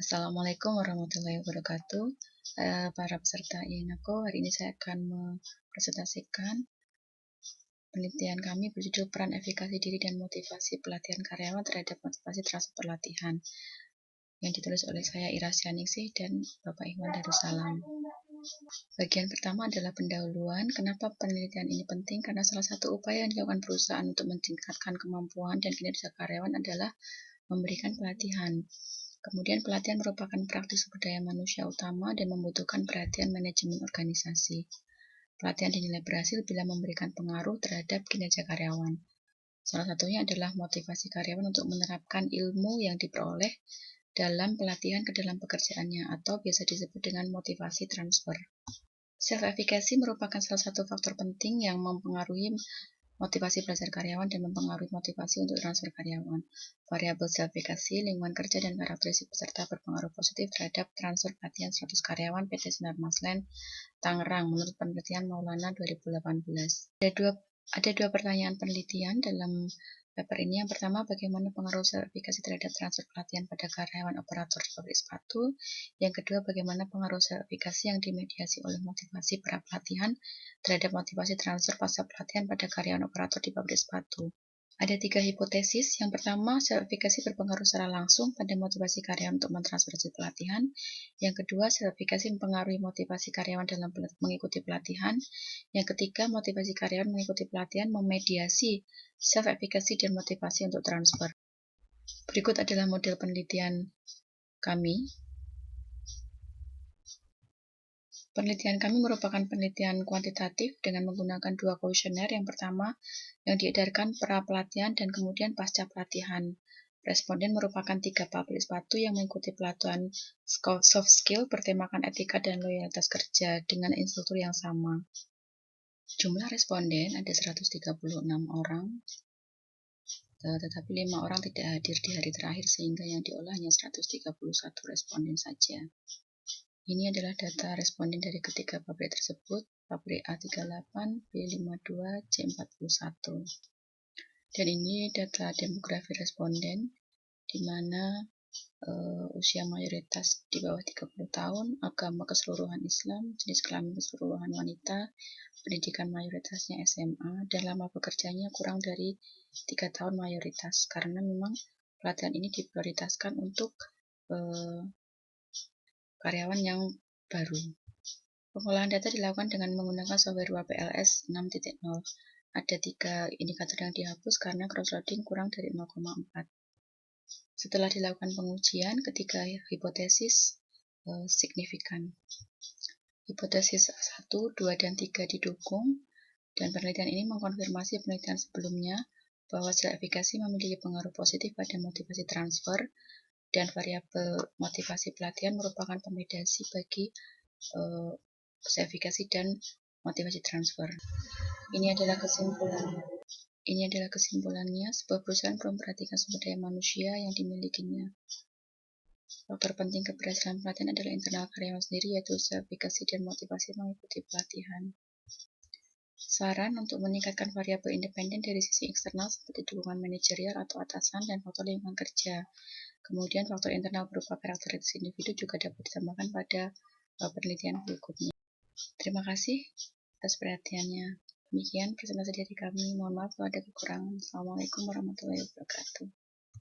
Assalamualaikum warahmatullahi wabarakatuh. Para peserta INAKO, hari ini saya akan mempresentasikan penelitian kami berjudul Peran Efikasi Diri dan Motivasi Pelatihan Karyawan terhadap Motivasi Transfer Pelatihan, yang ditulis oleh saya Ira Syaningsih dan Bapak Ikhwan Darussalam. Bagian pertama adalah pendahuluan. Kenapa penelitian ini penting? Karena salah satu upaya yang dilakukan perusahaan untuk meningkatkan kemampuan dan kinerja karyawan adalah memberikan pelatihan. Kemudian pelatihan merupakan praktik sumber daya manusia utama dan membutuhkan perhatian manajemen organisasi. Pelatihan dinilai berhasil bila memberikan pengaruh terhadap kinerja karyawan. Salah satunya adalah motivasi karyawan untuk menerapkan ilmu yang diperoleh dalam pelatihan ke dalam pekerjaannya atau biasa disebut dengan motivasi transfer. Self-efficacy merupakan salah satu faktor penting yang mempengaruhi motivasi belajar karyawan dan mempengaruhi motivasi untuk transfer karyawan. Variabel self-efficacy, lingkungan kerja, dan karakteristik peserta berpengaruh positif terhadap transfer pelatihan 100 karyawan PT Sinar Maslen, Tangerang, menurut penelitian Maulana 2018. Ada dua pertanyaan penelitian dalam paper ini. Yang pertama, bagaimana pengaruh self-efficacy terhadap transfer pelatihan pada karyawan operator di pabrik sepatu. Yang kedua, bagaimana pengaruh self-efficacy yang dimediasi oleh motivasi pra pelatihan terhadap motivasi transfer pasca pelatihan pada karyawan operator di pabrik sepatu. Ada 3 hipotesis. Yang pertama, self-efficacy berpengaruh secara langsung pada motivasi karyawan untuk mentransfer hasil pelatihan. Yang kedua, self-efficacy mempengaruhi motivasi karyawan dalam mengikuti pelatihan. Yang ketiga, motivasi karyawan mengikuti pelatihan memediasi self-efficacy dan motivasi untuk transfer. Berikut adalah model penelitian kami. Penelitian kami merupakan penelitian kuantitatif dengan menggunakan 2 kuesioner. Yang pertama, yang diedarkan pra-pelatihan dan kemudian pasca pelatihan. Responden merupakan 3 pabrik sepatu yang mengikuti pelatihan soft skill bertemakan etika dan loyalitas kerja dengan instruktur yang sama. Jumlah responden ada 136 orang, tetapi 5 orang tidak hadir di hari terakhir sehingga yang diolah hanya 131 responden saja. Ini adalah data responden dari ketiga pabrik tersebut, pabrik A38, B52, C41. Dan ini data demografi responden, di mana usia mayoritas di bawah 30 tahun, agama keseluruhan Islam, jenis kelamin keseluruhan wanita, pendidikan mayoritasnya SMA, dan lama bekerjanya kurang dari 3 tahun mayoritas, karena memang pelatihan ini diprioritaskan untuk karyawan yang baru. Pengolahan data dilakukan dengan menggunakan software WPLS 6.0. Ada 3 indikator yang dihapus karena cross-loading kurang dari 0,4. Setelah dilakukan pengujian, ketiga hipotesis signifikan. Hipotesis 1, 2, dan 3 didukung, dan penelitian ini mengkonfirmasi penelitian sebelumnya bahwa self-efficacy memiliki pengaruh positif pada motivasi transfer, dan variabel motivasi pelatihan merupakan pemediasi bagi self-efficacy dan motivasi transfer. Ini adalah kesimpulannya. Sebuah perusahaan perlu memperhatikan sumber daya manusia yang dimilikinya. Faktor penting keberhasilan pelatihan adalah internal karyawan sendiri, yaitu self-efficacy dan motivasi mengikuti pelatihan. Saran untuk meningkatkan variabel independen dari sisi eksternal seperti dukungan manajerial atau atasan dan faktor lingkungan kerja. Kemudian faktor internal berupa karakteristik individu juga dapat ditambahkan pada penelitian berikutnya. Terima kasih atas perhatiannya. Demikian presentasi dari kami. Mohon maaf kalau ada kekurangan. Assalamualaikum warahmatullahi wabarakatuh.